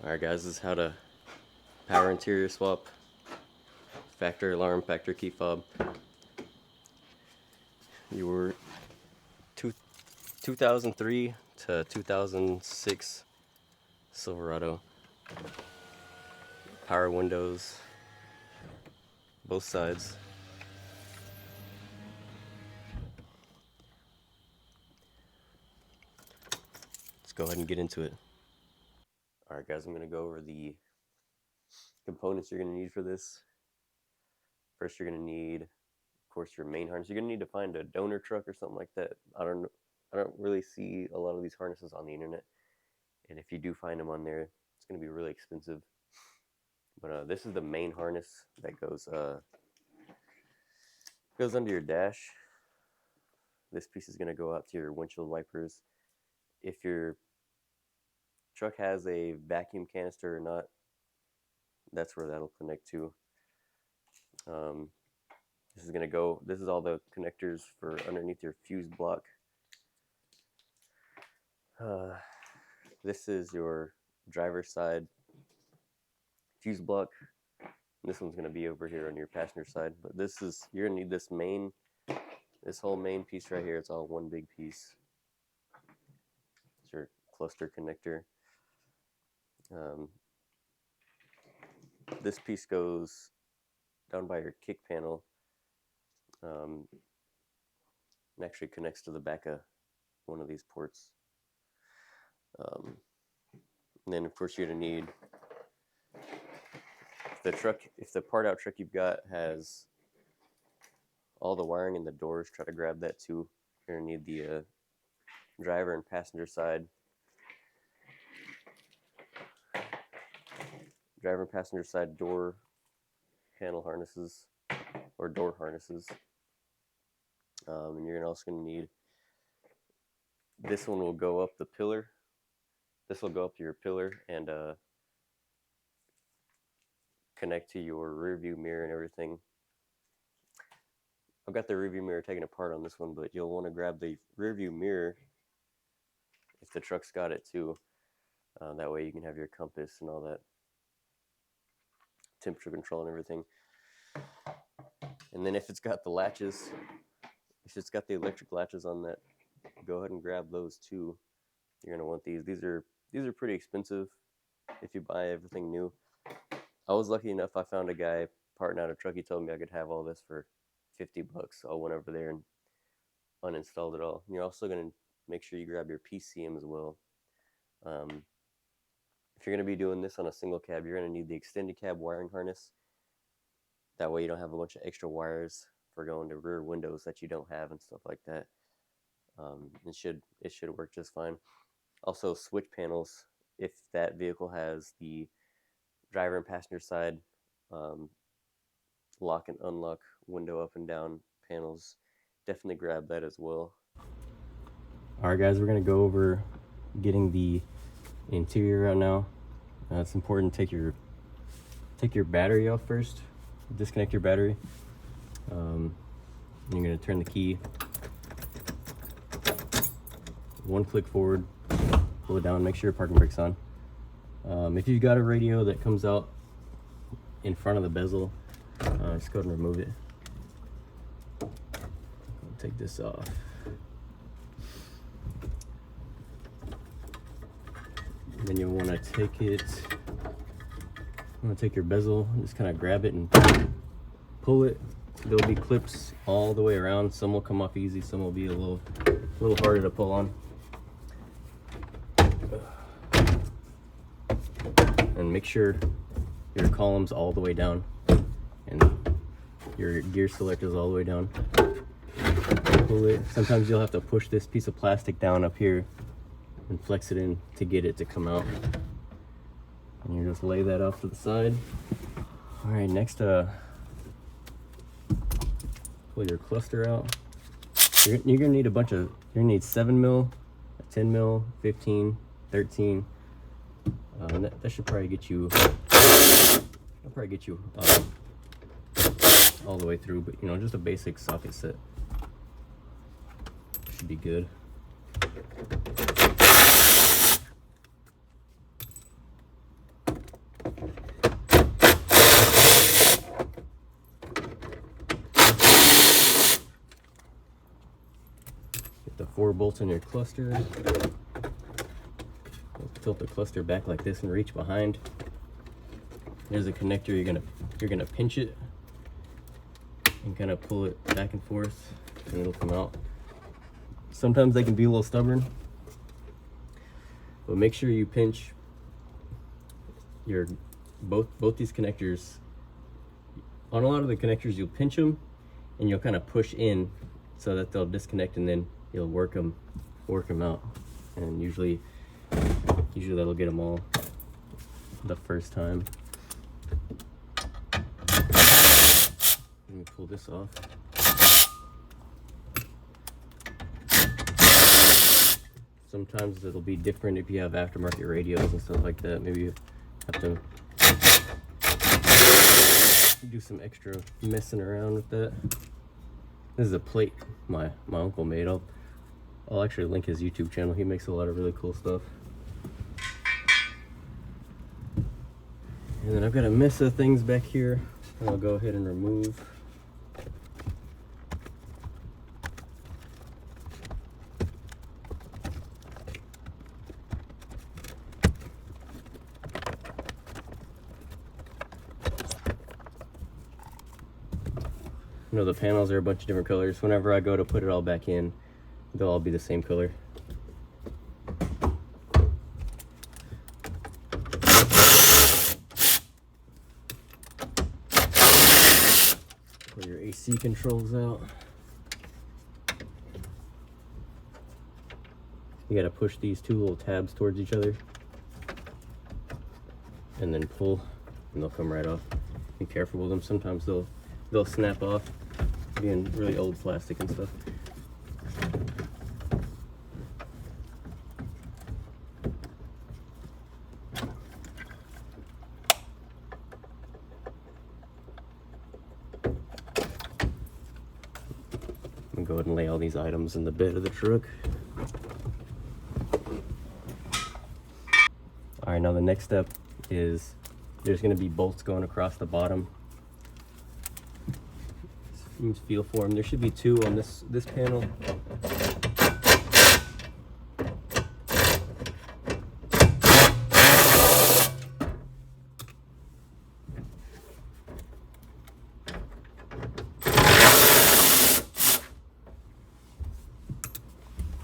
Alright guys, this is how to power interior swap, factory alarm, factory key fob. Your 2003 to 2006 Silverado. Power windows, both sides. Let's go ahead and get into it. Alright guys, I'm going to go over the components you're going to need for this. First, you're going to need, of course, your main harness. You're going to need to find a donor truck or something like that. I don't really see a lot of these harnesses on the internet, and if you do find them on there, it's going to be really expensive. But this is the main harness that goes under your dash. This piece is going to go out to your windshield wipers. If your truck has a vacuum canister or not, that's where that'll connect to. This is all the connectors for underneath your fuse block. This is your driver's side fuse block. This one's going to be over here on your passenger side, but you're going to need this whole main piece right here. It's all one big piece. It's your cluster connector. This piece goes down by your kick panel, and actually connects to the back of one of these ports. And then of course you're going to need, if the part out truck you've got has all the wiring in the doors, try to grab that too. You're going to need the driver and passenger side. Driver and passenger side door handle harnesses, or door harnesses. And you're also going to need, this one will go up the pillar. This will go up to your pillar and connect to your rear view mirror and everything. I've got the rear view mirror taken apart on this one, but you'll want to grab the rear view mirror if the truck's got it too. That way you can have your compass and all that, temperature control and everything. And then if it's got the latches, if it's got the electric latches on that, go ahead and grab those too. You're going to want these. These are pretty expensive if you buy everything new. I was lucky enough, I found a guy parting out a truck. He told me I could have all this for $50, so I went over there and uninstalled it all. And you're also going to make sure you grab your PCM as well. If you're going to be doing this on a single cab, you're going to need the extended cab wiring harness. That way you don't have a bunch of extra wires for going to rear windows that you don't have and stuff like that. It should work just fine. Also, switch panels, if that vehicle has the driver and passenger side lock and unlock window up and down panels, definitely grab that as well. Alright guys, we're going to go over getting the interior out now. It's important to take your battery off first. Disconnect your battery. You're going to turn the key one click forward, pull it down, make sure your parking brake's on. If you've got a radio that comes out in front of the bezel, just go ahead and remove it. I'll take this off. Then you'll want to take your bezel, just kind of grab it and pull it. There'll be clips all the way around. Some will come off easy, some will be a little harder to pull on. And make sure your column's all the way down and your gear selector is all the way down. Pull it. Sometimes you'll have to push this piece of plastic down up here and flex it in to get it to come out. And you just lay that off to the side. All right, next, pull your cluster out. You're gonna need you're gonna need 7 mil, 10 mil, 15, 13. That should probably get you, all the way through, but just a basic socket set should be good. 4 bolts in your cluster. Tilt the cluster back like this and reach behind. There's a connector. You're gonna pinch it and kind of pull it back and forth, and it'll come out. Sometimes they can be a little stubborn, but make sure you pinch your both these connectors. On a lot of the connectors, you'll pinch them and you'll kind of push in so that they'll disconnect, and then you'll work them out. And usually that'll get them all the first time. Let me pull this off. Sometimes it'll be different if you have aftermarket radios and stuff like that. Maybe you have to do some extra messing around with that. This is a plate my uncle made. I'll actually link his YouTube channel. He makes a lot of really cool stuff. And then I've got a mess of things back here I'll go ahead and remove. You know, the panels are a bunch of different colors. Whenever I go to put it all back in, they'll all be the same color. Pull your AC controls out. You gotta push these 2 little tabs towards each other and then pull, and they'll come right off. Be careful with them. Sometimes they'll snap off, being really old plastic and stuff. I'm gonna go ahead and lay all these items in the bed of the truck. All right, now the next step is there's gonna be bolts going across the bottom. Just feel for them. There should be 2 on this panel.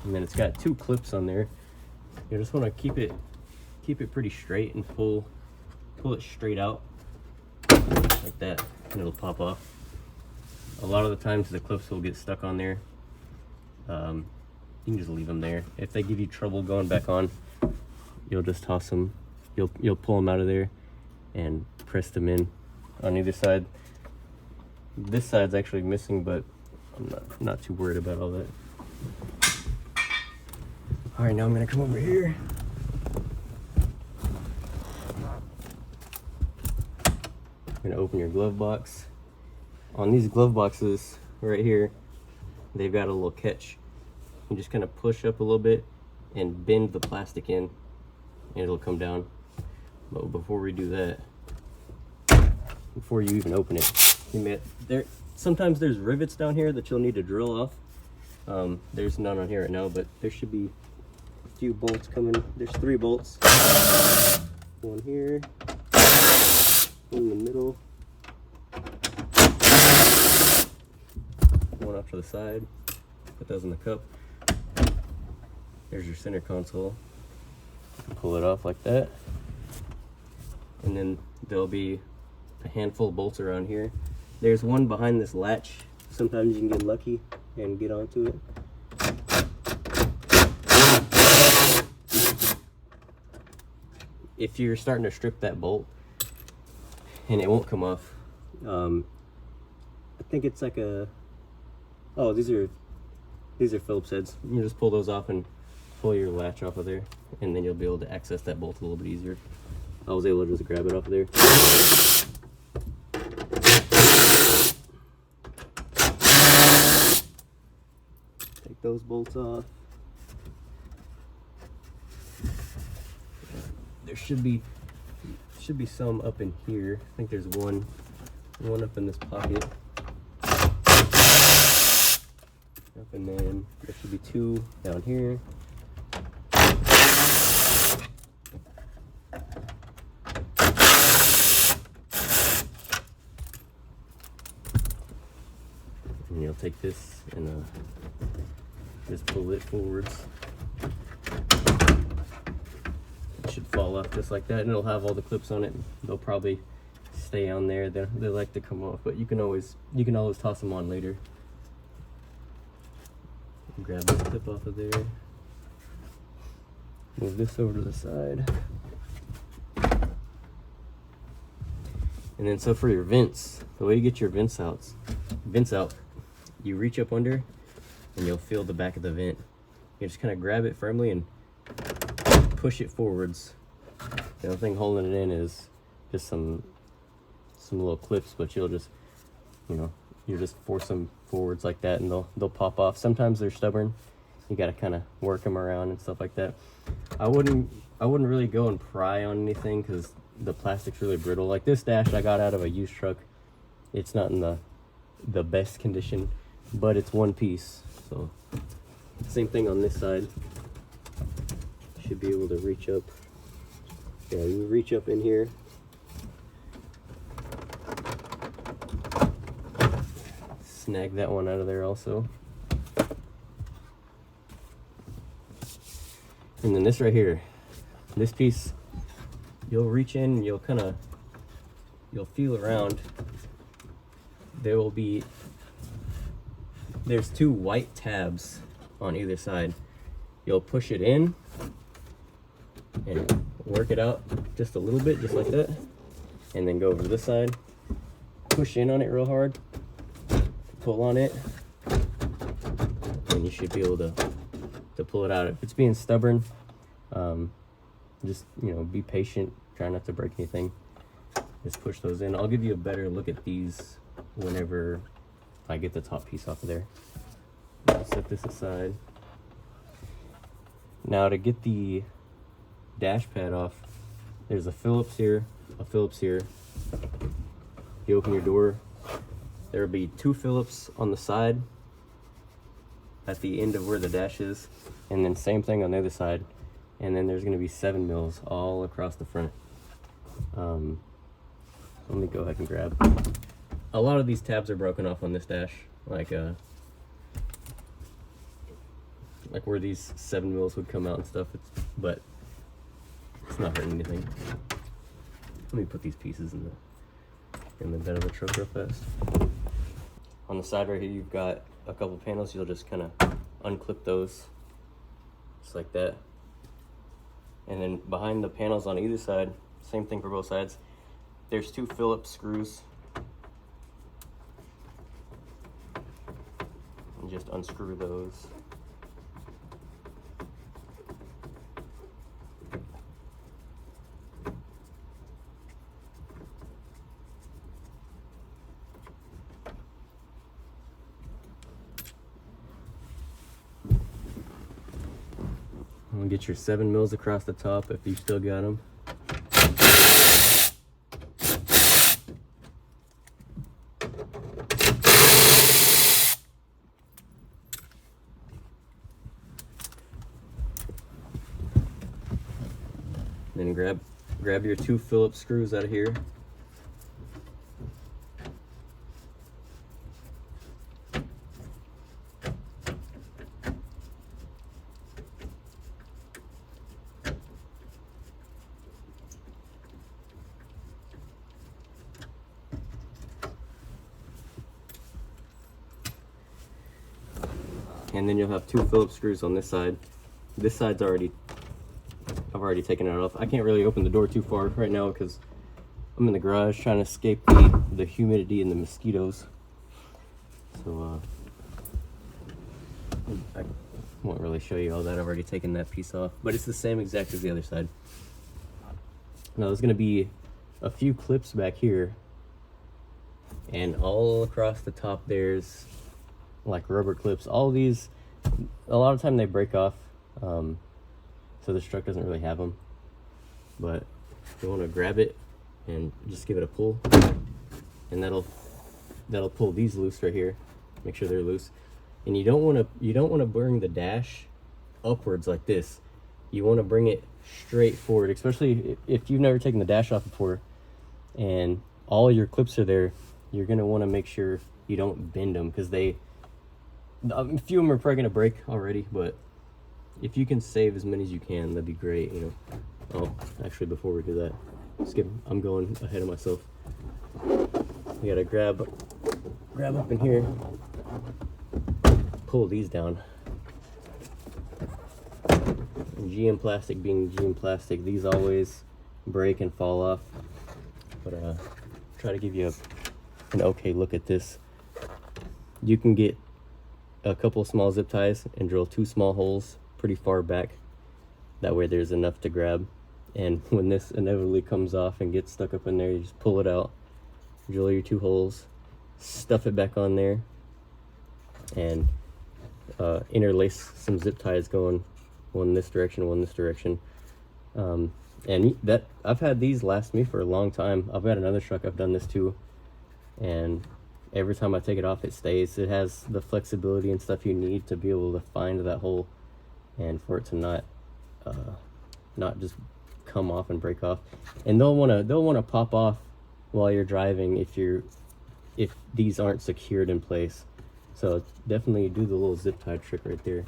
And then it's got 2 clips on there. You just want to keep it pretty straight and pull it straight out like that, and it'll pop off. A lot of the times the clips will get stuck on there. You can just leave them there. If they give you trouble going back on, you'll just toss them. You'll pull them out of there and press them in on either side. This side's actually missing, but I'm not too worried about all that. All right, now I'm gonna come over here. I'm gonna open your glove box. On these glove boxes right here, they've got a little catch. You just kind of push up a little bit and bend the plastic in, and it'll come down. But before we do that, before you even open it, sometimes there's rivets down here that you'll need to drill off. There's none on here right now, but there should be a few bolts coming. There's 3 bolts. One here, one in the middle, one off to the side. Put those in the cup. There's your center console. Pull it off like that. And then there'll be a handful of bolts around here. There's one behind this latch. Sometimes you can get lucky and get onto it. If you're starting to strip that bolt and it won't come off, I think it's like a, oh, these are Phillips heads. You just pull those off and pull your latch off of there, and then you'll be able to access that bolt a little bit easier. I was able to just grab it off of there. Take those bolts off. There should be some up in here. I think there's one up in this pocket. And then there should be 2 down here. And you'll take this and just pull it forwards. It should fall off just like that, and it'll have all the clips on it. They'll probably stay on there. They like to come off, but you can always toss them on later. Grab this clip off of there. Move this over to the side. And then so for your vents, the way you get your vents out, you reach up under and you'll feel the back of the vent. You just kind of grab it firmly and push it forwards. The only thing holding it in is just some little clips, but you'll just, you just force them forwards like that and they'll pop off. Sometimes they're stubborn. You got to kind of work them around and stuff like that. I wouldn't really go and pry on anything because the plastic's really brittle. Like this dash I got out of a used truck. It's not in the best condition, but it's one piece. So same thing on this side. Should be able to reach up. Yeah, you reach up in here. Snag that one out of there also. And then this right here, this piece, you'll reach in, you'll feel around. There's 2 white tabs on either side. You'll push it in and work it out just a little bit, just like that. And then go over to this side, push in on it real hard, pull on it, and you should be able to pull it out. If it's being stubborn, just be patient, try not to break anything. Just push those in. I'll give you a better look at these whenever I get the top piece off of there. I'll set this aside. Now to get the dash pad off, there's a Phillips here, a Phillips here. You open your door, there will be 2 Phillips on the side at the end of where the dash is, and then same thing on the other side. And then there's going to be 7 mils all across the front. Let me go ahead and grab. A lot of these tabs are broken off on this dash, like where these 7 mils would come out and stuff. But it's not hurting anything. Let me put these pieces in the bed of the truck real fast. On the side right here, you've got a couple panels. You'll just kind of unclip those, just like that. And then behind the panels on either side, same thing for both sides, there's 2 Phillips screws. And just unscrew those. And get your 7 mils across the top if you still got them. Then grab your 2 Phillips screws out of here. And then you'll have 2 Phillips screws on this side. This side's I've already taken it off. I can't really open the door too far right now because I'm in the garage trying to escape the humidity and the mosquitoes. So I won't really show you all that. I've already taken that piece off, but it's the same exact as the other side. Now there's gonna be a few clips back here, and all across the top there's like rubber clips. All of these, a lot of time they break off, so this truck doesn't really have them. But you want to grab it and just give it a pull, and that'll pull these loose right here. Make sure they're loose. And you don't want to bring the dash upwards like this. You want to bring it straight forward, especially if you've never taken the dash off before and all your clips are there. You're going to want to make sure you don't bend them, because a few of them are probably going to break already, but if you can save as many as you can, that'd be great, you know. Oh, actually, before we do that, I'm going ahead of myself. You gotta grab up in here, pull these down. And GM plastic being GM plastic, these always break and fall off. But try to give you an okay look at this. You can get a couple small zip ties and drill 2 small holes pretty far back. That way there's enough to grab. And when this inevitably comes off and gets stuck up in there, you just pull it out, drill your 2 holes, stuff it back on there, and interlace some zip ties going one this direction, one this direction. And that I've had these last me for a long time. I've got another truck I've done this to, and every time I take it off, it stays. It has the flexibility and stuff you need to be able to find that hole, and for it to not just come off and break off. And they'll want to pop off while you're driving if these aren't secured in place. So definitely do the little zip tie trick right there.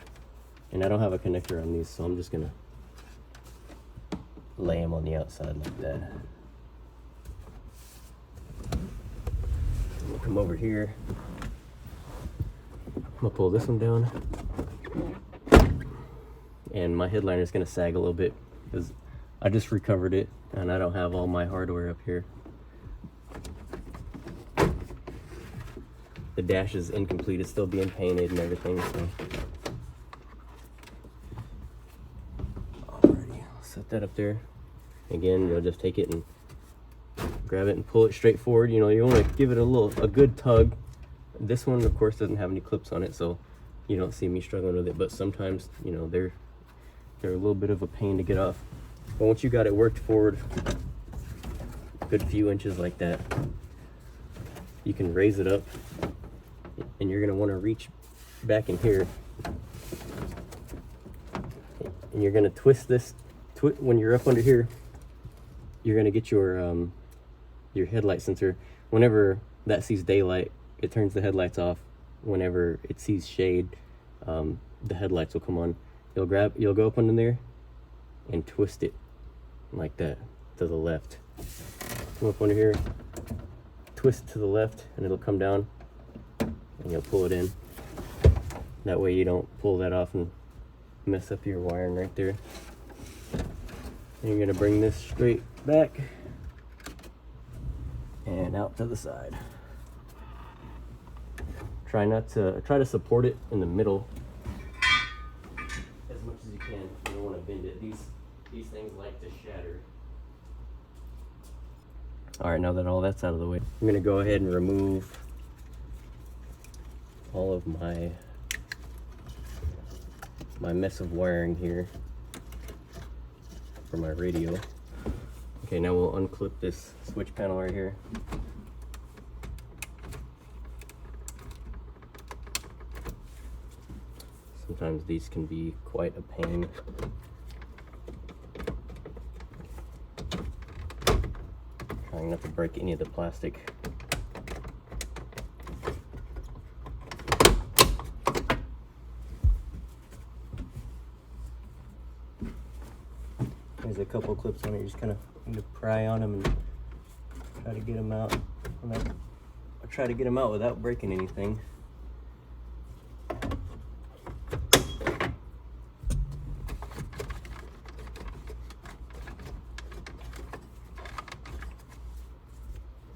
And I don't have a connector on these, so I'm just gonna lay them on the outside like that. We'll come over here. I'm gonna pull this one down, and my headliner is gonna sag a little bit because I just recovered it and I don't have all my hardware up here. The dash is incomplete, it's still being painted and everything, so. Alrighty, I'll set that up there. Again, you'll just take it and grab it and pull it straight forward. You know, you want to give it a good tug. This one, of course, doesn't have any clips on it, so you don't see me struggling with it, but sometimes, you know, they're a little bit of a pain to get off. But once you got it worked forward a good few inches like that, you can raise it up, and you're going to want to reach back in here, and you're going to twist this. When you're up under here, you're going to get your headlight sensor. Whenever that sees daylight, it turns the headlights off. Whenever it sees shade, the headlights will come on. You'll go up under there and twist it like that to the left. Come up under here, twist to the left, and it'll come down, and you'll pull it in. That way you don't pull that off and mess up your wiring right there. And you're gonna bring this straight back and out to the side. Try to support it in the middle as much as you can. You don't want to bend it. These things like to shatter. All right, now that all that's out of the way, I'm gonna go ahead and remove all of my mess of wiring here for my radio. Okay, now we'll unclip this switch panel right here. Sometimes these can be quite a pain. Trying not to break any of the plastic. There's a couple of clips on it. You just kind of need to pry on them and try to get them out. I try to get them out without breaking anything.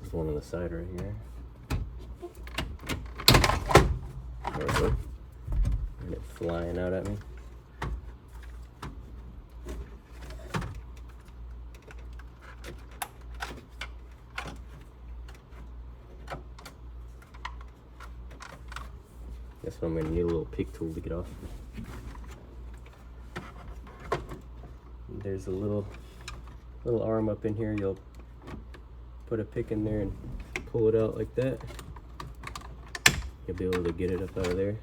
There's one on the side right here. There we go. And it flying out at me. Guess I'm going to need a little pick tool to get off. There's a little arm up in here. You'll put a pick in there and pull it out like that. You'll be able to get it up out of there.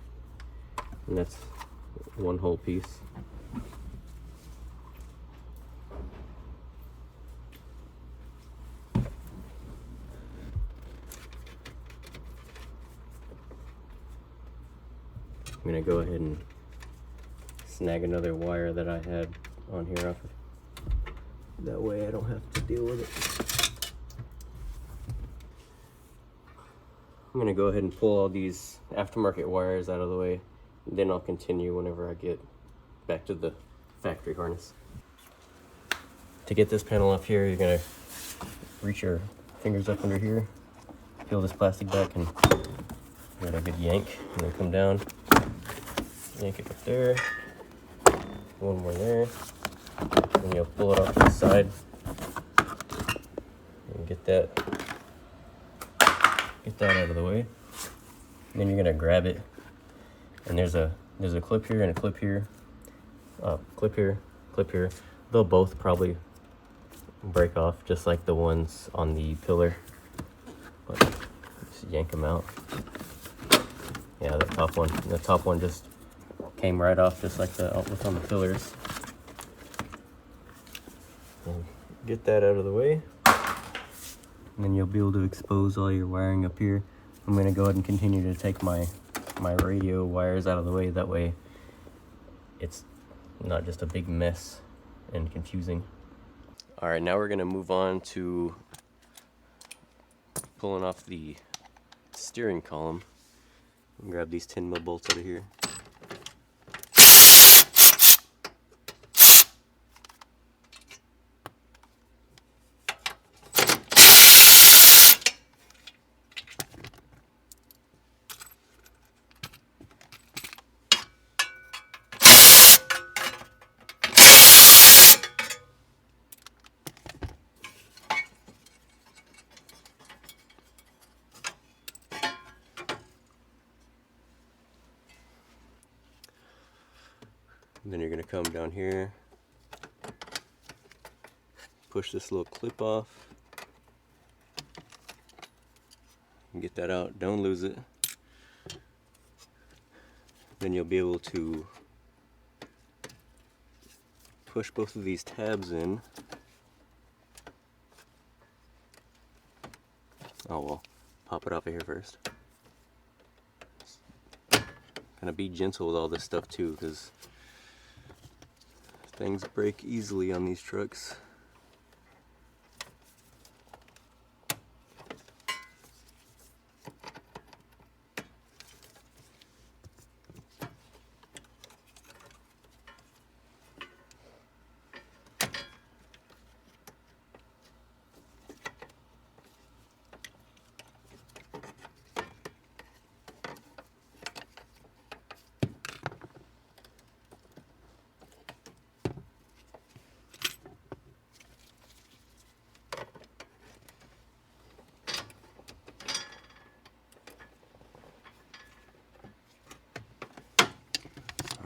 and that's one whole piece. I'm gonna go ahead and snag another wire that I had on here off of. That way I don't have to deal with it. I'm gonna go ahead and pull all these aftermarket wires out of the way, and then I'll continue whenever I get back to the factory harness. To get this panel off here, you're gonna reach your fingers up under here, peel this plastic back, and give it a good yank, and then come down, yank it up there, one more there, and you'll pull it off to the side, and get that out of the way. And then you're gonna grab it, and there's a clip here and a clip here, clip here, clip here. They'll both probably break off just like the ones on the pillar, but just yank them out. Yeah, the top one just came right off just like what's on the pillars. And get that out of the way, and then you'll be able to expose all your wiring up here. I'm going to go ahead and continue to take my radio wires out of the way. That way it's not just a big mess and confusing. All right, now we're going to move on to pulling off the steering column. Grab these 10mm bolts out of here. And then you're going to come down here, push this little clip off, and get that out. Don't lose it. Then you'll be able to push both of these tabs in. Oh well, pop it off of here first. Kind of be gentle with all this stuff too, because things break easily on these trucks.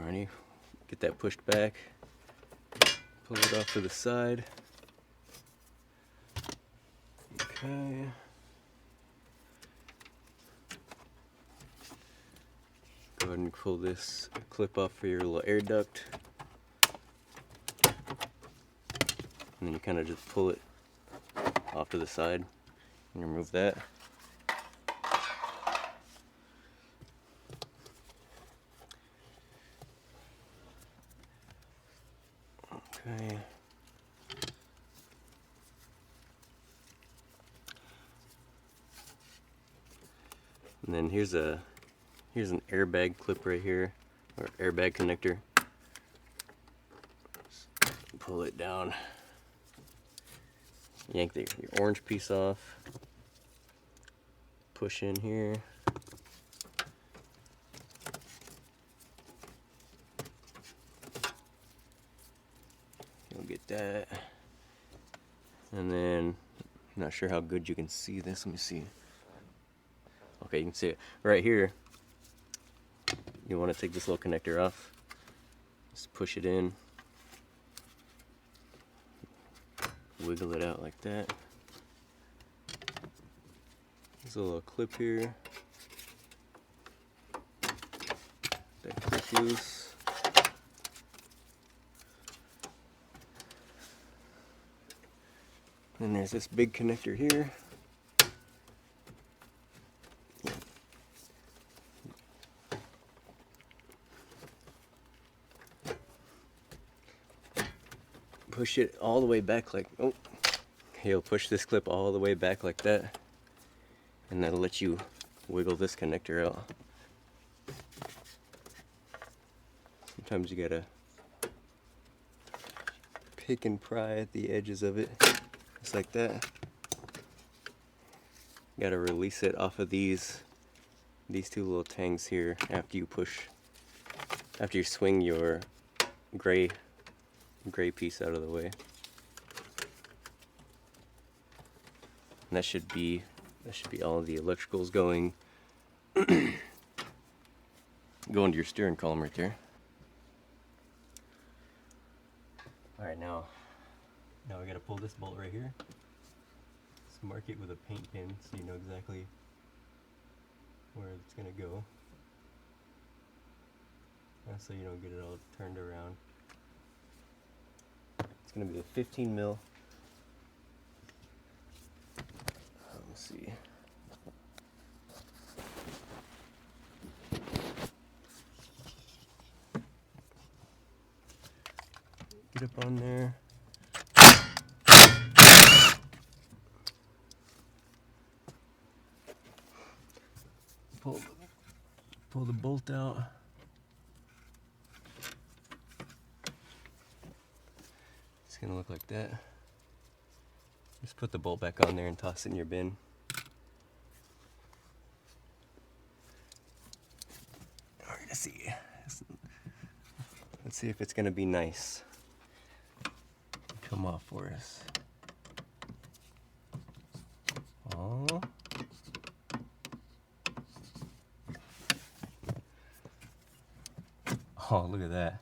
Alrighty, get that pushed back, pull it off to the side. Okay. Go ahead and pull this clip off for your little air duct. And then you kind of just pull it off to the side and remove that. Okay. And then here's an airbag clip right here, or airbag connector. Just pull it down. Yank your orange piece off. Push in here. You'll get that. And then, I'm not sure how good you can see this. Let me see. Okay, you can see it right here. You want to take this little connector off. Just push it in. Wiggle it out like that. There's a little clip here. That clip loose. And there's this big connector here. Push it all the way back like, oh, you'll push this clip all the way back like that, and that'll let you wiggle this connector out. Sometimes you gotta pick and pry at the edges of it, just like that. You gotta release it off of these two little tangs here after you swing your gray piece out of the way. And that should be all of the electricals going to your steering column right there. All right, now we gotta pull this bolt right here. Just mark it with a paint pin so you know exactly where it's gonna go. So you don't get it all turned around. It's gonna be a 15 mil. Let's see. Get up on there. Pull the bolt out. It's gonna look like that. Just put the bolt back on there and toss it in your bin. We're gonna see. Let's see if it's gonna be nice. Come off for us. Oh. Oh, look at that.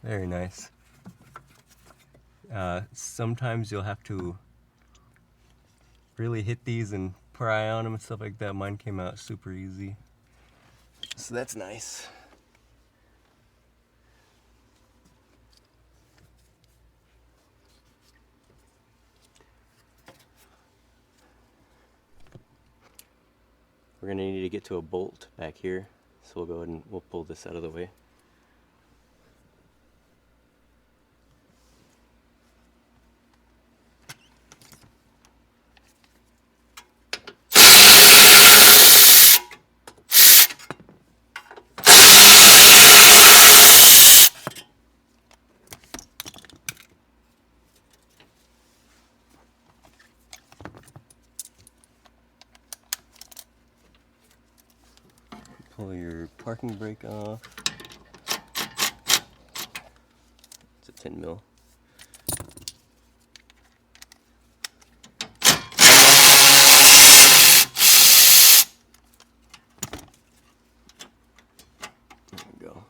Very nice. Sometimes you'll have to really hit these and pry on them and stuff like that. Mine came out super easy. So that's nice. We're gonna need to get to a bolt back here. So we'll go ahead and we'll pull this out of the way. Pull your parking brake off. It's a 10 mil. There we go.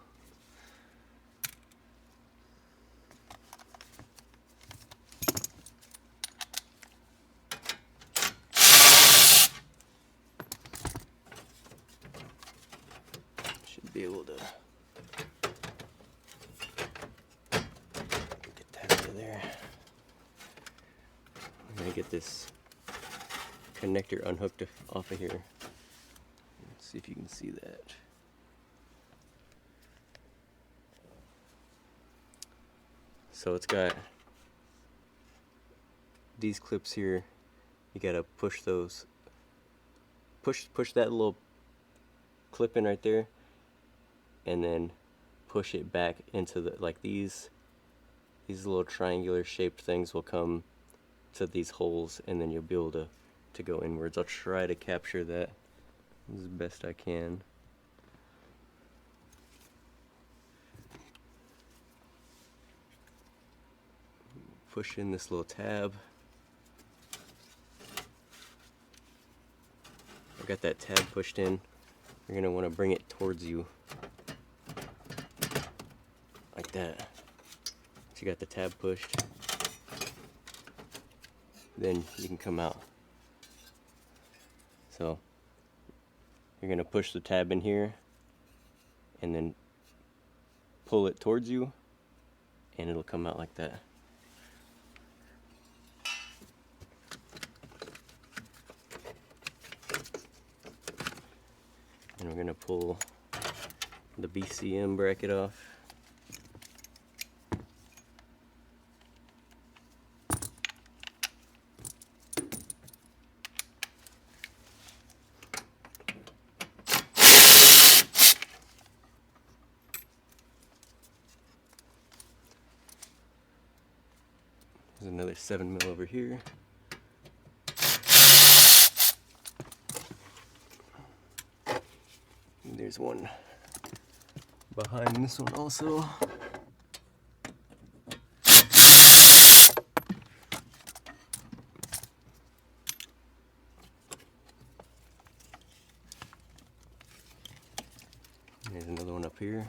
Be able to get that out of there. I'm gonna get this connector unhooked off of here. Let's see if you can see that. So it's got these clips here. You gotta push those. Push that little clip in right there. And then push it back into the, like these little triangular shaped things will come to these holes, and then you'll be able to go inwards. I'll try to capture that as best I can. Push in this little tab. I got that tab pushed in. You're gonna want to bring it towards you. Like that. So you got the tab pushed. Then you can come out. So you're gonna push the tab in here, and then pull it towards you, and it'll come out like that. And we're gonna pull the BCM bracket off. There's another 7mm over here. And there's one behind this one also. There's another one up here.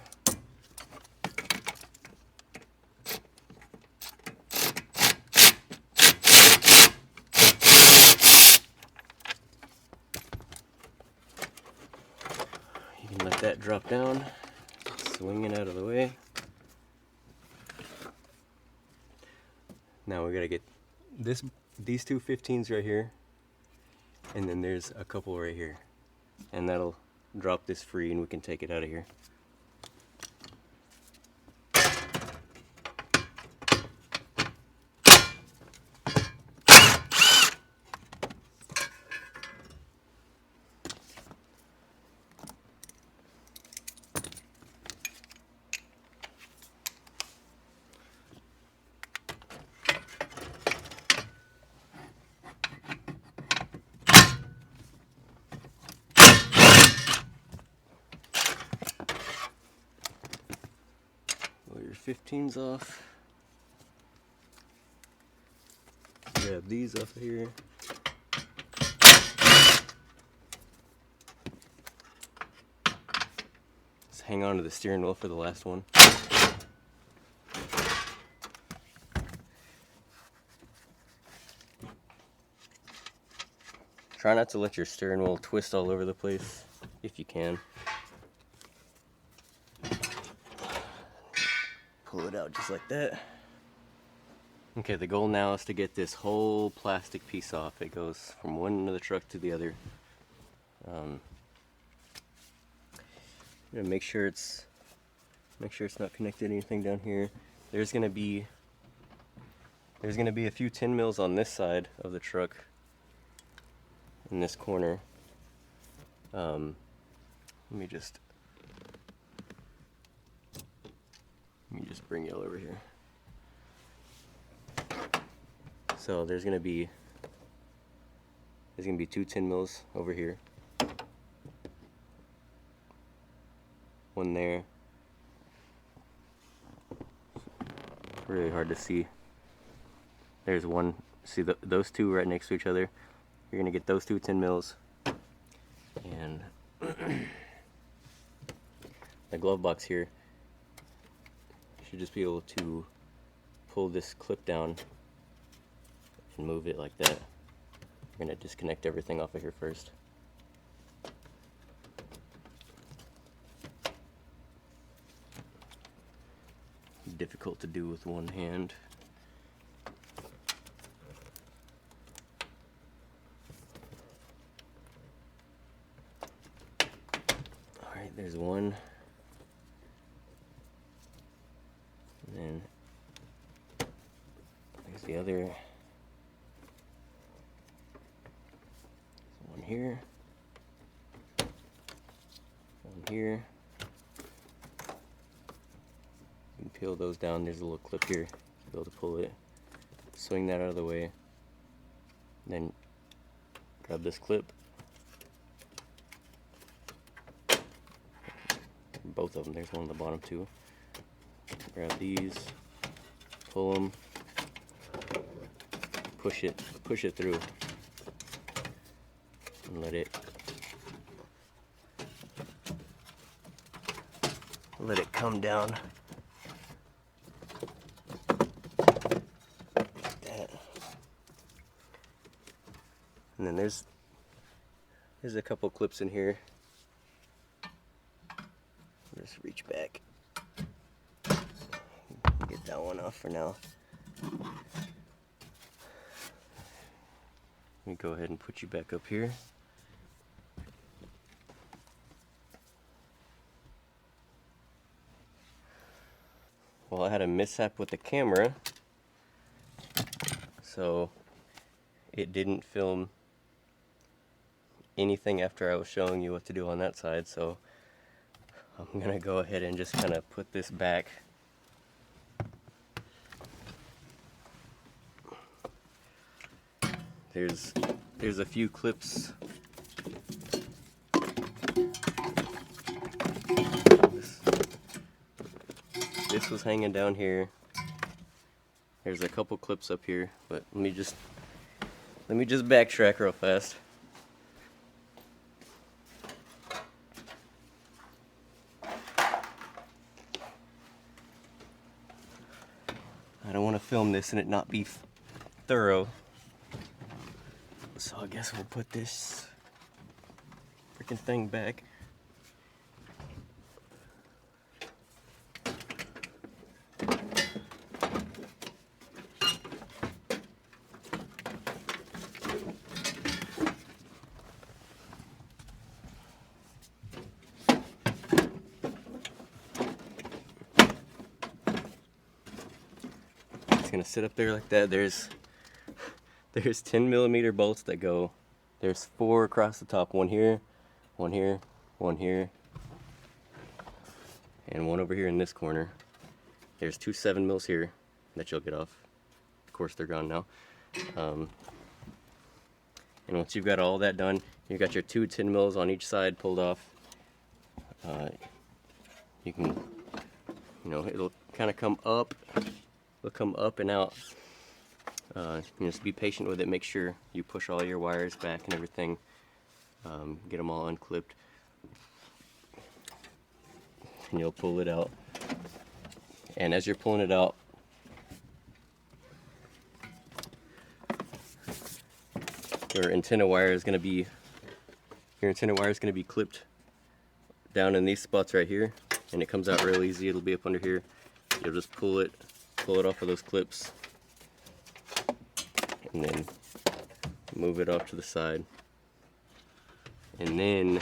You can let that drop down, swing it out of the way. Now we gotta get these two 15s right here, and then there's a couple right here, and that'll drop this free and we can take it out of here. Pull your 15s off. Grab these off of here. Just hang on to the steering wheel for the last one. Try not to let your steering wheel twist all over the place if you can. Pull it out just like that. Okay, the goal now is to get this whole plastic piece off. It goes from one end of the truck to the other. Make sure it's not connected to anything down here. There's gonna be a few 10 mils on this side of the truck, in this corner. Let me just bring you all over here. So there's gonna be two 10 mils over here, one there. It's really hard to see. There's one. See those two right next to each other. You're gonna get those two 10 mils, and the glove box here. You should just be able to pull this clip down and move it like that. We're gonna disconnect everything off of here first. Difficult to do with one hand. Alright, there's one. And then there's the other. One here. One here. You can peel those down. There's a little clip here. You'll be able to pull it. Swing that out of the way. Then grab this clip. Both of them. There's one on the bottom too. Grab these. Pull them. Push it through. And let it come down like that. And then there's a couple clips in here. Just Just reach back. Get that one off for now. Let me go ahead and put you back up here. Well, I had a mishap with the camera, so it didn't film anything after I was showing you what to do on that side, so I'm gonna go ahead and just kind of put this back. There's a few clips. This was hanging down here. There's a couple clips up here, but let me just backtrack real fast. I don't want to film this and it not be thorough. So I guess we'll put this freaking thing back. It's gonna sit up there like that. There's 10mm bolts that go. There's 4 across the top. One here, one here, one here, and one over here in this corner. There's 2 7mm here that you'll get off. Of course, they're gone now. And once you've got all that done, you've got your 2 10mm on each side pulled off. You can, it'll kind of come up. It'll come up and out. Just be patient with it. Make sure you push all your wires back and everything. Get them all unclipped. And you'll pull it out. And as you're pulling it out, your antenna wire is going to be clipped down in these spots right here, and it comes out real easy. It'll be up under here. You'll just pull it off of those clips, and then move it off to the side, and then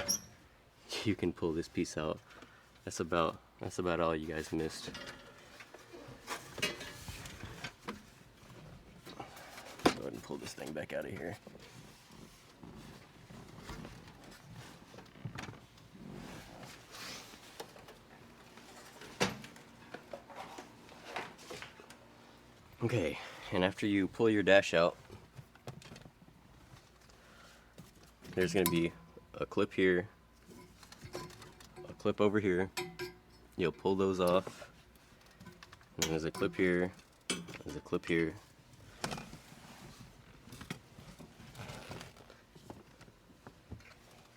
you can pull this piece out. That's about all you guys missed. Go ahead and pull this thing back out of here. Okay, and after you pull your dash out, there's going to be a clip here, a clip over here. You'll pull those off. And there's a clip here, there's a clip here.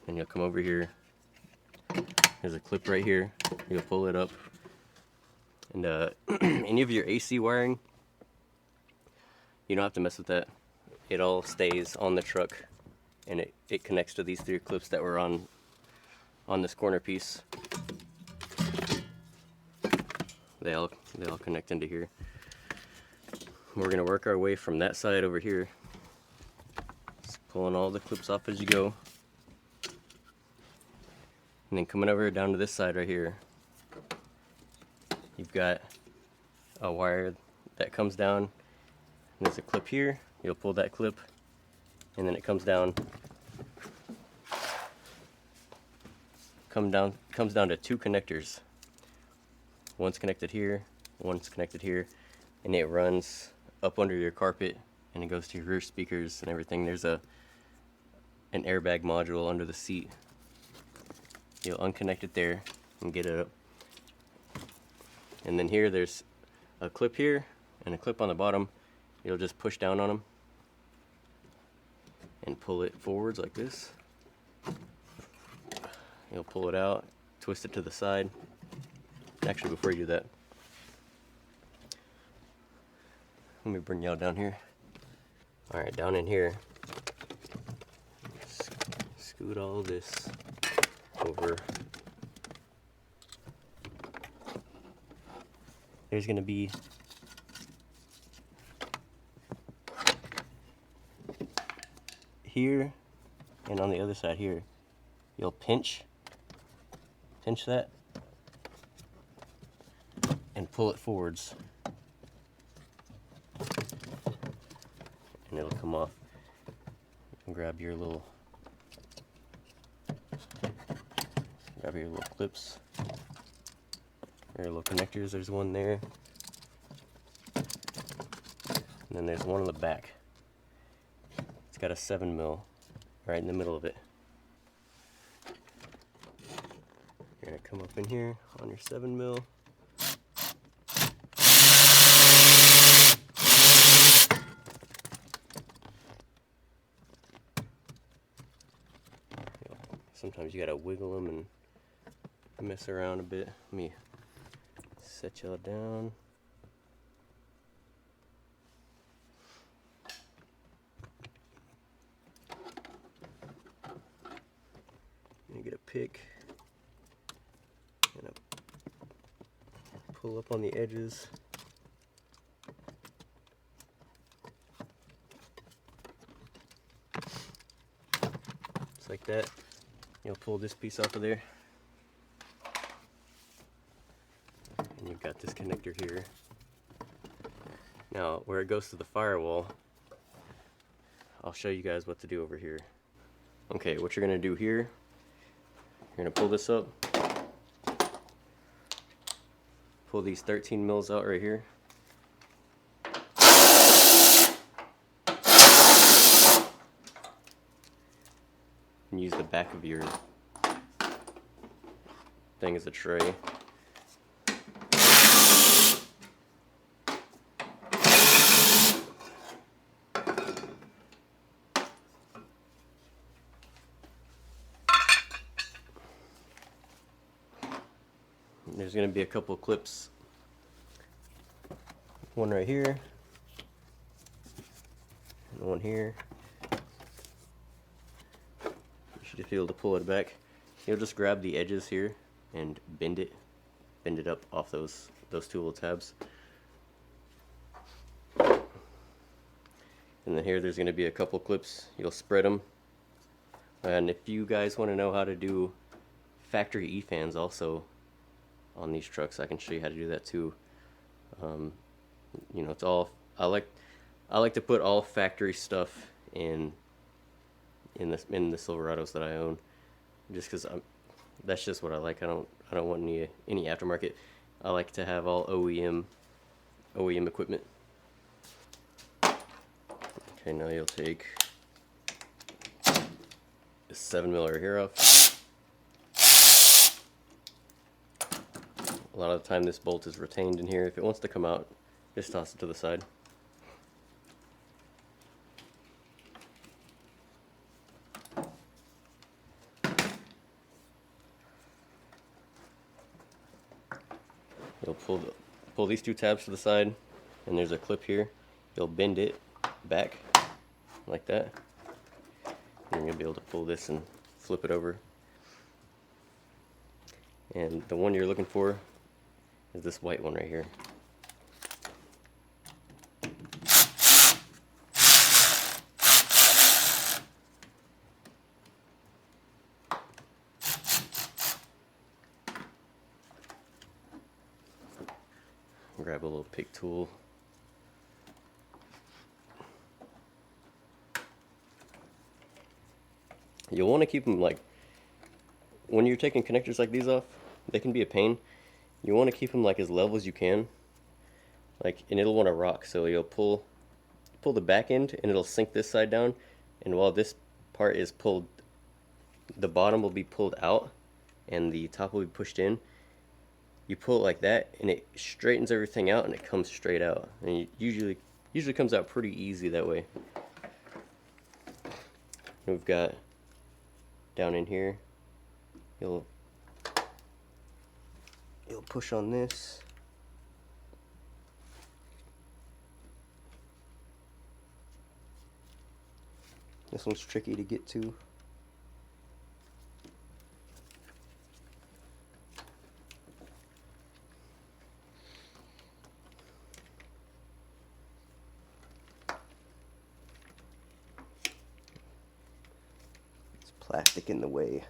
And you'll come over here. There's a clip right here. You'll pull it up. And any of your AC wiring, you don't have to mess with that. It all stays on the truck, and it connects to these 3 clips that were on this corner piece. They all connect into here. We're gonna work our way from that side over here, just pulling all the clips off as you go, and then coming over down to this side right here. You've got a wire that comes down. There's a clip here. You'll pull that clip, and then it comes down. Comes down to 2 connectors. One's connected here, one's connected here, and it runs up under your carpet, and it goes to your rear speakers and everything. There's an airbag module under the seat. You'll unconnect it there and get it up. And then here, there's a clip here and a clip on the bottom. You'll just push down on them and pull it forwards like this. You'll pull it out, twist it to the side. Actually, before you do that, let me bring y'all down here. Alright, down in here, scoot all this over. there's going to be here, and on the other side here, you'll pinch that and pull it forwards, and it'll come off. And grab your little clips, or little connectors. There's one there, and then there's one on the back. It's got a 7mm right in the middle of it. You're gonna come up in here on your 7mm. Sometimes you gotta wiggle them and mess around a bit. Let me set y'all down. I'm gonna get a pick and pull up on the edges. Just like that. You'll pull this piece off of there, and you've got this connector here. Now, where it goes to the firewall, I'll show you guys what to do over here. Okay, what you're gonna do here, you're gonna pull this up, pull these 13mm out right here. And use the back of your thing as a tray. There's going to be a couple clips, one right here and one here. Just be able to pull it back. You'll just grab the edges here and bend it up off those two little tabs. And then here there's going to be a couple clips. You'll spread them. And if you guys want to know how to do factory E-fans also on these trucks, I can show you how to do that too. You know, it's all I like to put all factory stuff in the Silverados that I own, just because that's just what I like. I don't want any aftermarket. I like to have all OEM equipment. Okay, now you'll take this 7mm right here off. A lot of the time this bolt is retained in here. If it wants to come out, just toss it to the side. You'll pull these two tabs to the side, and there's a clip here. You'll bend it back like that, and you'll be able to pull this and flip it over. And the one you're looking for is this white one right here. Grab a little pick tool. You'll want to keep them, like, when you're taking connectors like these off, they can be a pain. You want to keep them like as level as you can, like, and it'll want to rock. So you'll pull the back end, and it'll sink this side down, and while this part is pulled, the bottom will be pulled out and the top will be pushed in. You pull it like that, and it straightens everything out, and it comes straight out. And it usually comes out pretty easy that way. And we've got down in here, you'll push on this. This one's tricky to get to. plastic in the way.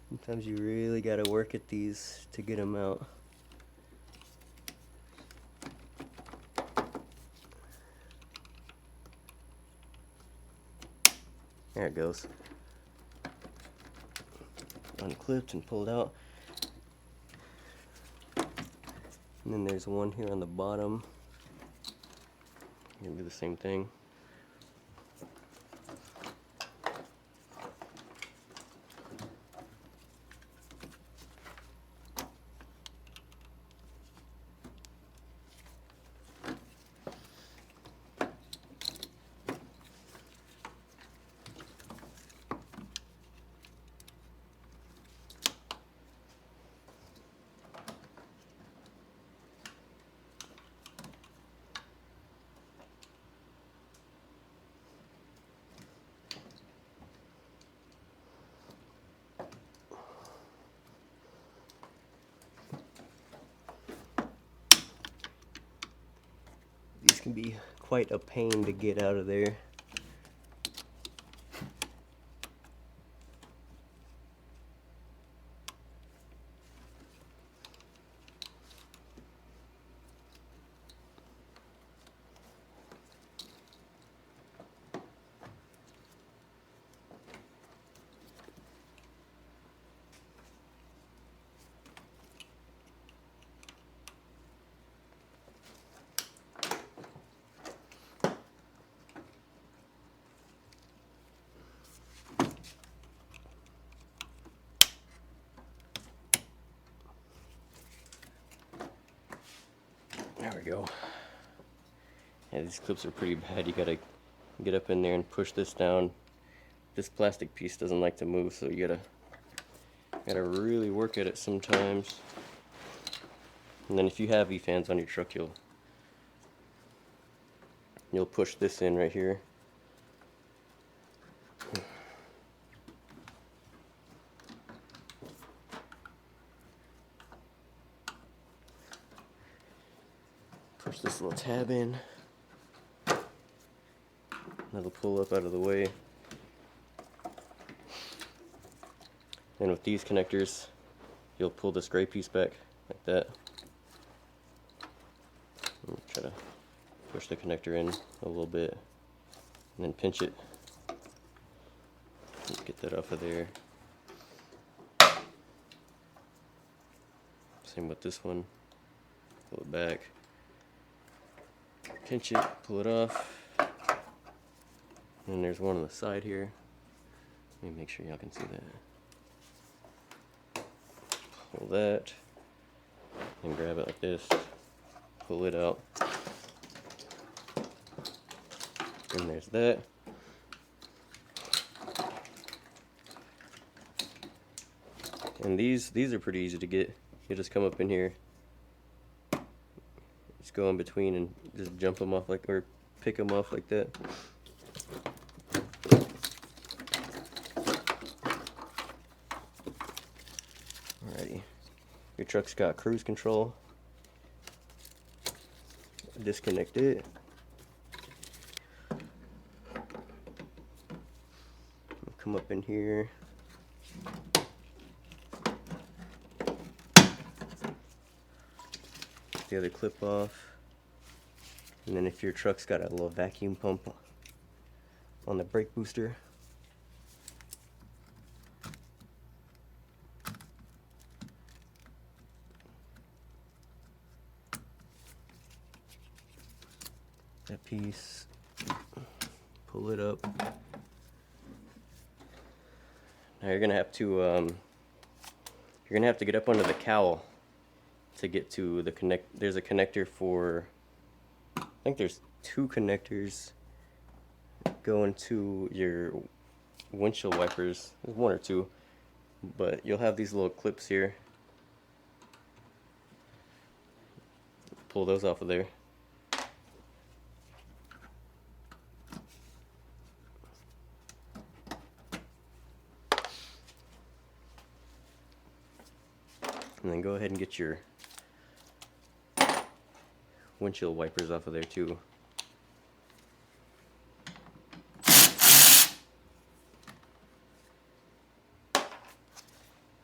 Sometimes you really gotta work at these to get them out. There it goes. Unclipped and pulled out. And then there's one here on the bottom. You're gonna do the same thing. These can be quite a pain to get out of there. There we go. Yeah, these clips are pretty bad. You gotta get up in there and push this down. This plastic piece doesn't like to move, so you gotta really work at it sometimes. And then if you have E-fans on your truck, you'll push this in right here. Push this little tab in. That'll pull up out of the way. And with these connectors, you'll pull this gray piece back like that. And try to push the connector in a little bit, and then pinch it. Get that off of there. Same with this one. Pull it back. Pinch it, pull it off. And there's one on the side here. Let me make sure y'all can see that. Pull that. And grab it like this. Pull it out. And there's that. And these are pretty easy to get. You just come up in here. Just go in between and just jump them off or pick them off like that. Alrighty. Your truck's got cruise control. Disconnect it. Come up in here. Get the other clip off. And then if your truck's got a little vacuum pump on the brake booster, that piece, pull it up. Now you're gonna have to get up under the cowl to get to the there's a connector for, I think there's 2 connectors going to your windshield wipers. There's 1 or 2, but you'll have these little clips here. Pull those off of there. go ahead and get your windshield wipers off of there too.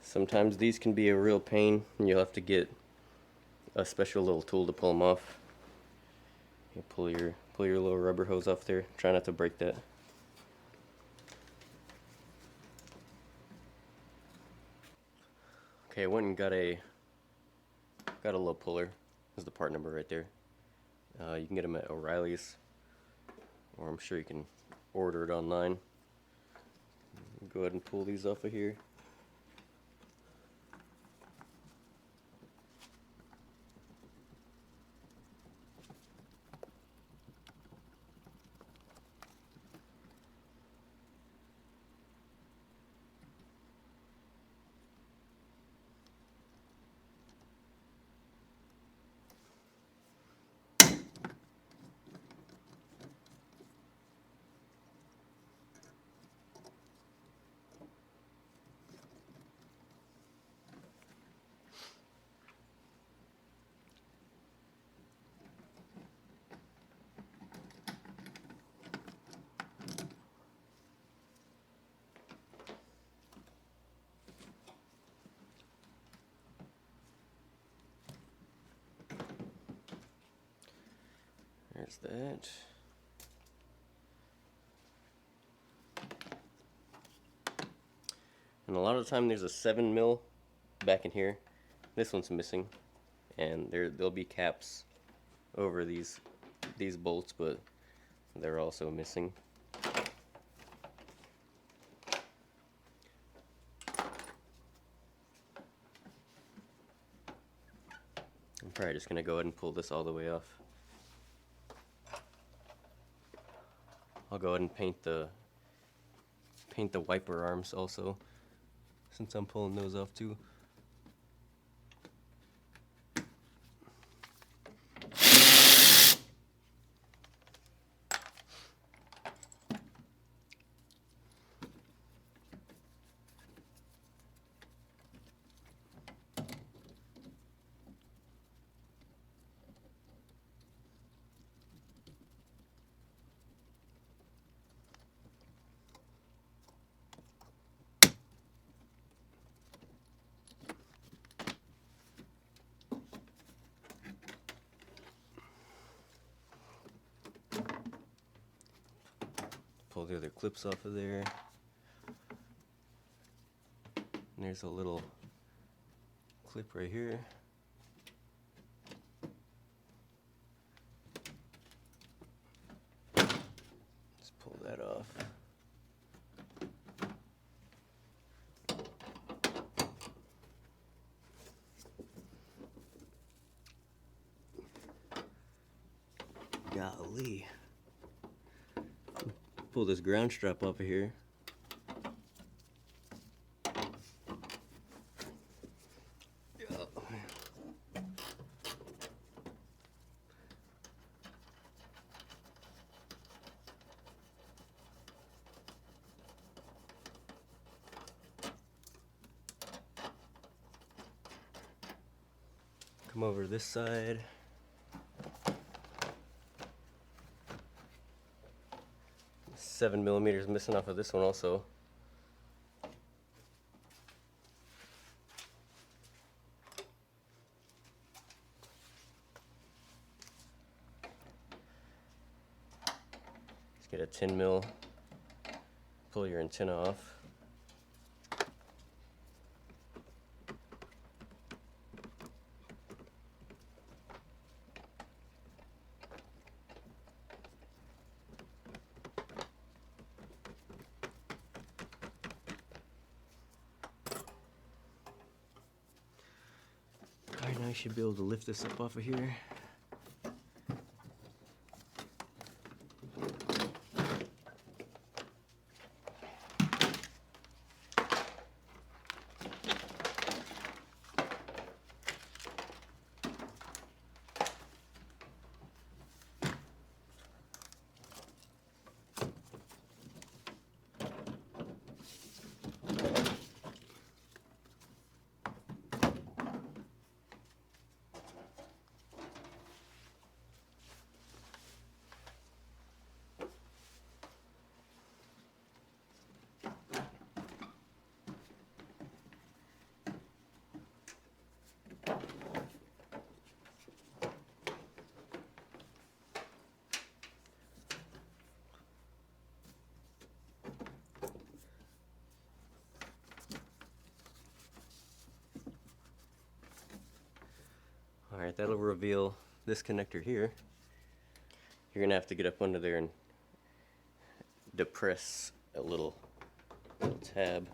Sometimes these can be a real pain, and you'll have to get a special little tool to pull them off. You pull your little rubber hose off there. Try not to break that. Okay, I went and got a little puller. There's the part number right there. You can get them at O'Reilly's, or I'm sure you can order it online. Go ahead and pull these off of here. There's that. And a lot of the time there's a 7mm back in here. This one's missing, and there'll be caps over these bolts, but they're also missing. I'm probably just gonna go ahead and pull this all the way off. I'll go ahead and paint the wiper arms also, since I'm pulling those off too. Pull the other clips off of there. And there's a little clip right here. Let's pull that off. Golly. Pull this ground strap off of here. Come over to this side. 7mm missing off of this one also. Let's get a 10mm. Pull your antenna off. Alright, now I should be able to lift this up off of here. Alright, that'll reveal this connector here. You're gonna have to get up under there and depress a little tab.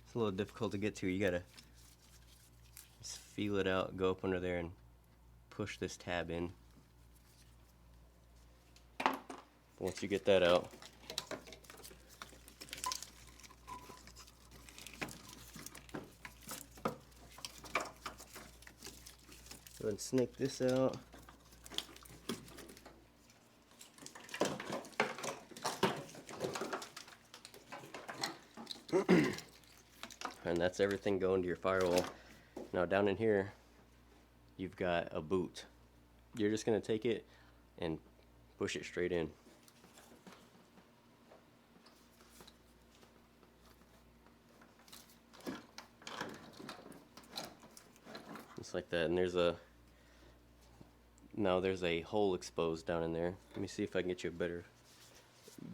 It's a little difficult to get to. You gotta just feel it out, go up under there and push this tab in. Once you get that out, go ahead and snake this out. And that's everything going to your firewall. Now down in here, you've got a boot. You're just gonna take it and push it straight in. Just like that, and there's a hole exposed down in there. Let me see if I can get you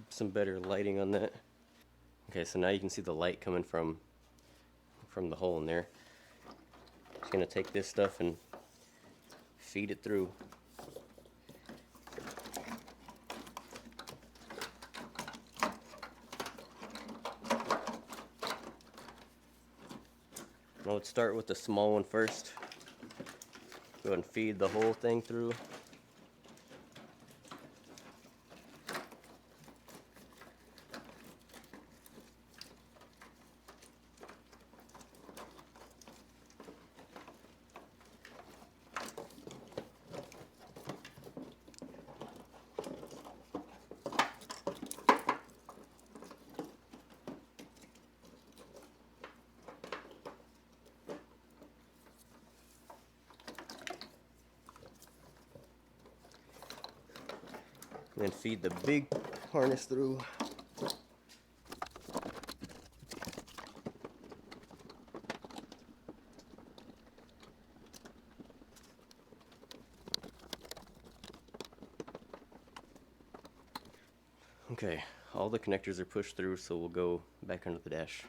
some better lighting on that. Okay, so now you can see the light coming from the hole in there. Just gonna take this stuff and feed it through. Now let's start with the small one first. Go ahead and feed the whole thing through. And then feed the big harness through. Okay, all the connectors are pushed through, so we'll go back under the dash.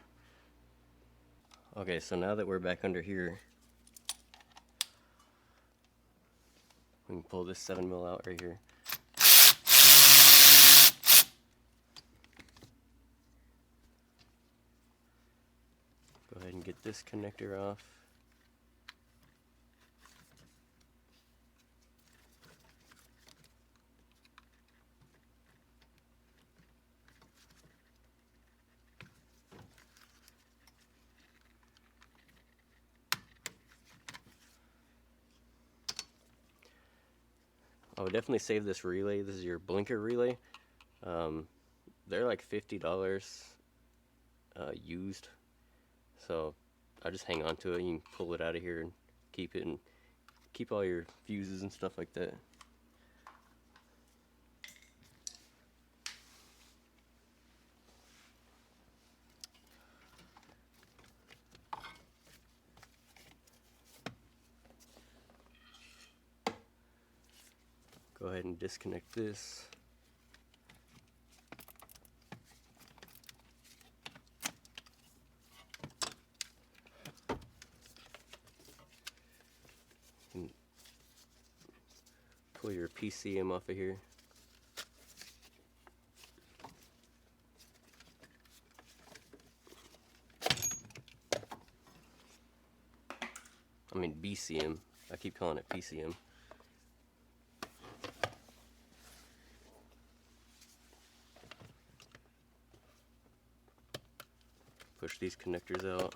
Okay, so now that we're back under here, we can pull this 7mm out right here. Go ahead and get this connector off. I would definitely save this relay. This is your blinker relay. They're like $50 used. So I just hang on to it. You can pull it out of here and keep it, and keep all your fuses and stuff like that. Go ahead and disconnect this. And pull your PCM off of here. I mean BCM. I keep calling it PCM. Push these connectors out.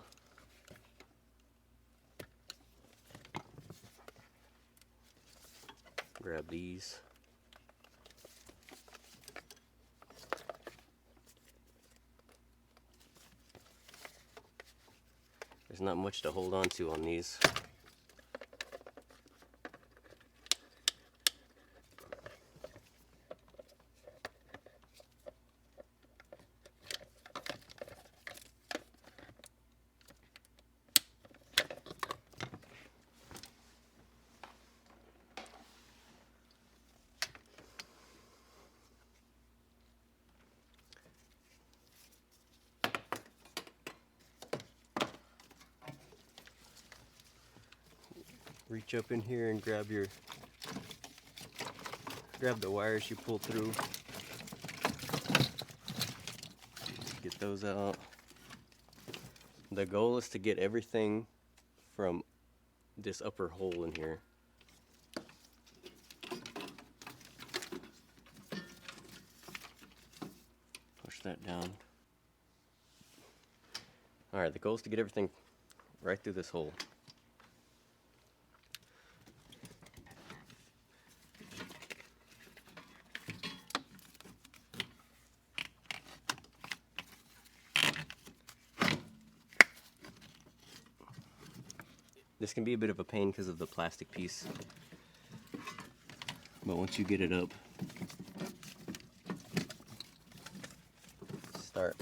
Grab these. There's not much to hold on to on these. reach up in here and grab the wires you pulled through. Get those out. The goal is to get everything from this upper hole in here. Push that down. Alright, the goal is to get everything right through this hole. This can be a bit of a pain because of the plastic piece, but once you get it up, start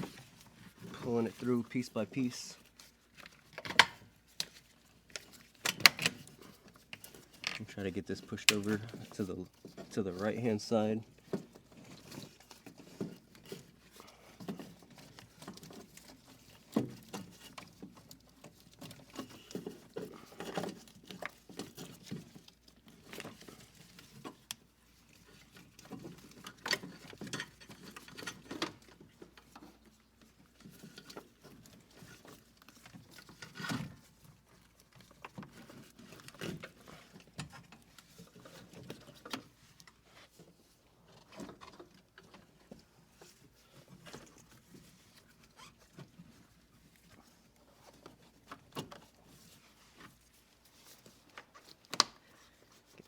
pulling it through piece by piece. And try to get this pushed over to the right hand side.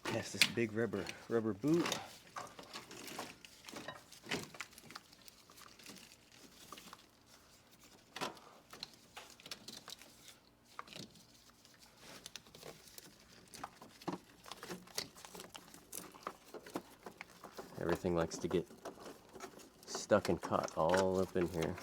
Past this big rubber boot. Everything likes to get stuck and caught all up in here.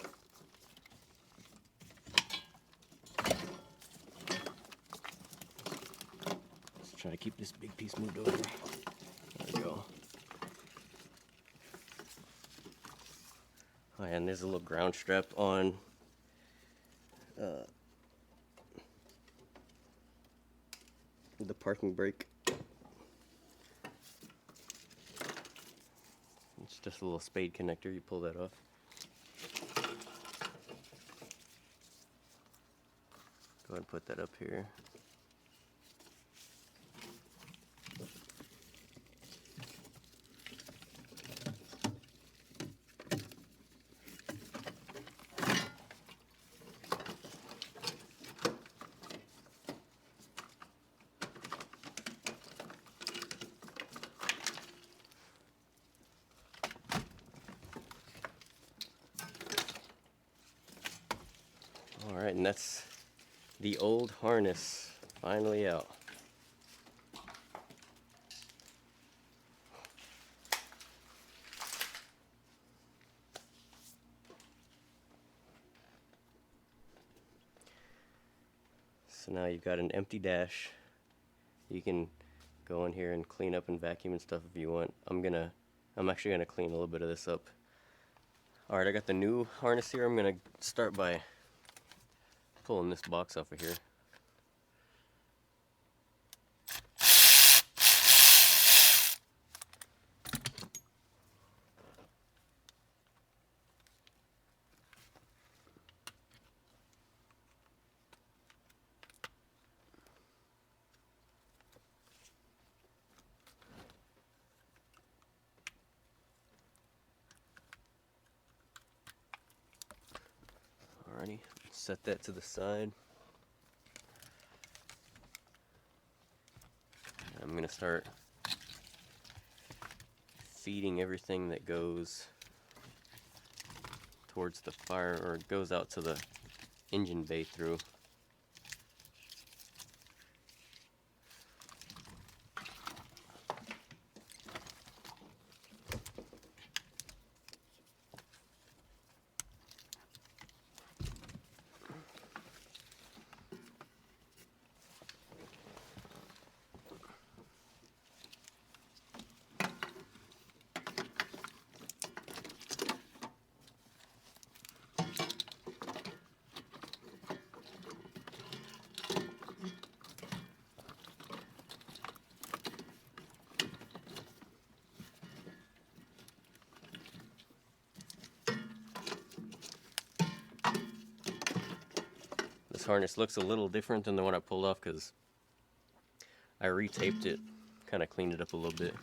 Try to keep this big piece moved over. There we go. Oh, and there's a little ground strap on the parking brake. It's just a little spade connector. You pull that off. Go ahead and put that up here. Alright, and that's the old harness finally out. So now you've got an empty dash. You can go in here and clean up and vacuum and stuff if you want. I'm actually gonna clean a little bit of this up. Alright, I got the new harness here. I'm gonna start by pulling this box off of here. Alrighty, set that to the side. I'm gonna start feeding everything that goes towards the fire, or goes out to the engine bay through. This harness looks a little different than the one I pulled off because I retaped it, kind of cleaned it up a little bit.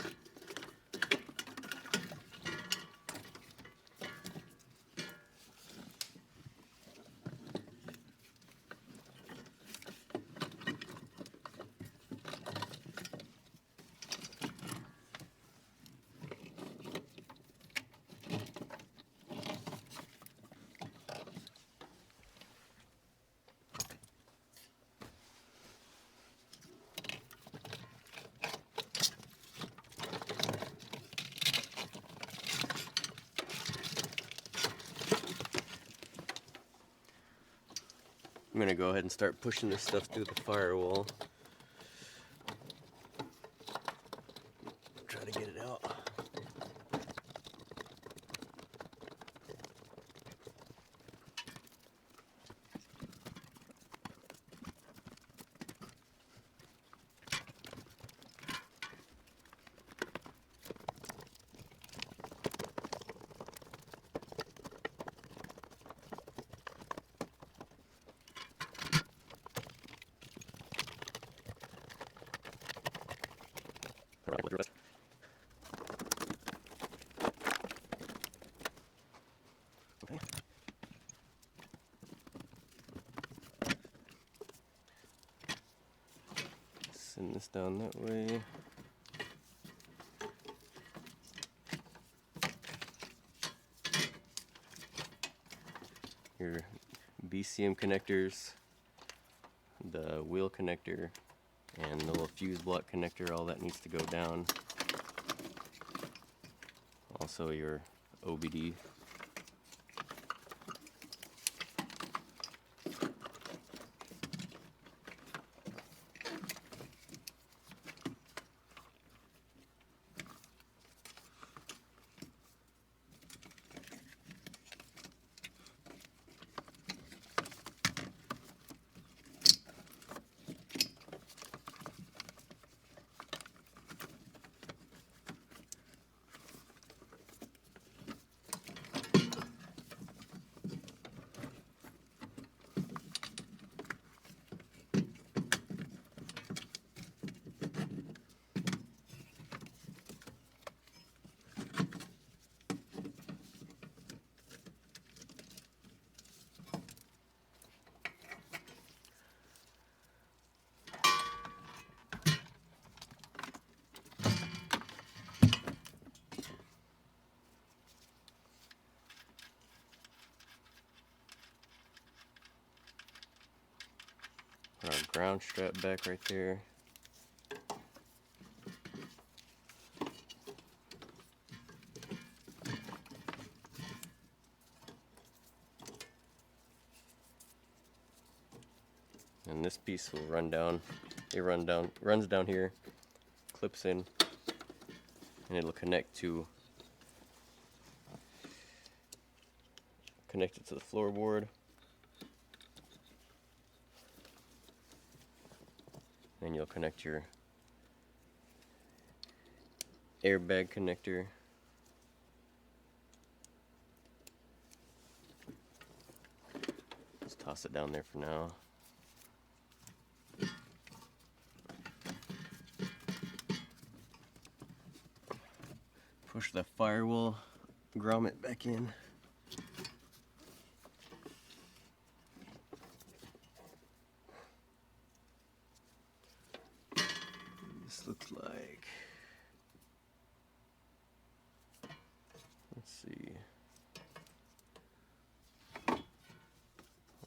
I'm gonna go ahead and start pushing this stuff through the firewall. Try to get it out. Okay. Send this down that way. Your BCM connectors, the wheel connector, and the little fuse block connector, all that needs to go down. Also your OBD. Put our ground strap back right there. And this piece will run down. It runs down here, clips in, and it'll connect it to the floorboard. And you'll connect your airbag connector. Just toss it down there for now. Push the firewall grommet back in. This looks like, let's see.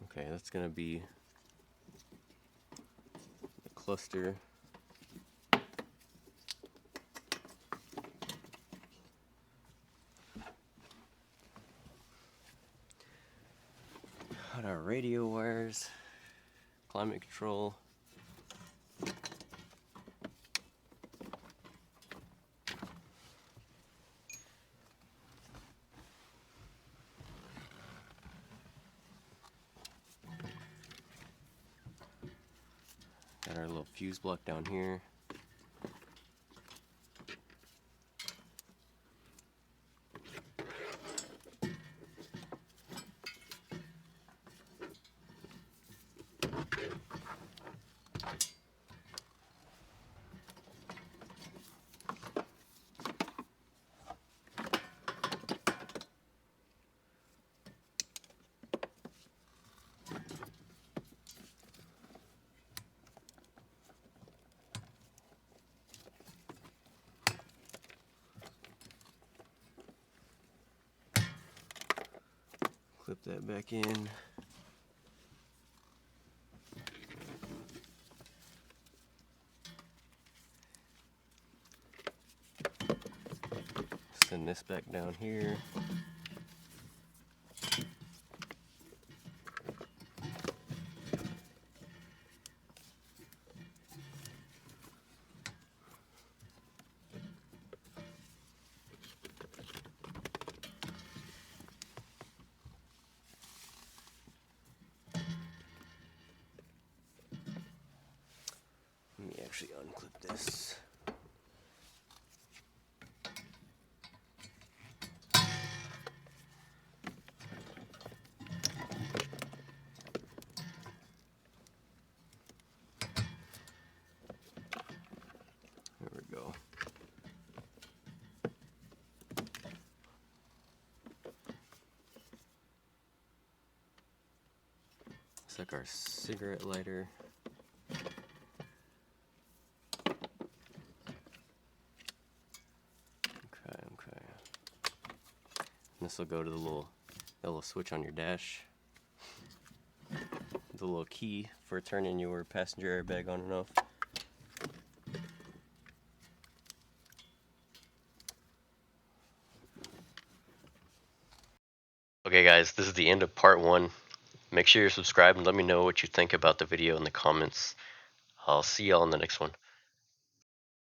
Okay, that's gonna be the cluster. Got our radio wires, climate control. Got our little fuse block down here. clip that back in. Send this back down here. Let me actually unclip this. There we go. It's like our cigarette lighter. Okay. This will go to the little switch on your dash. The little key for turning your passenger airbag on and off. Okay guys, this is the end of part 1. Make sure you're subscribed and let me know what you think about the video in the comments. I'll see y'all in the next one.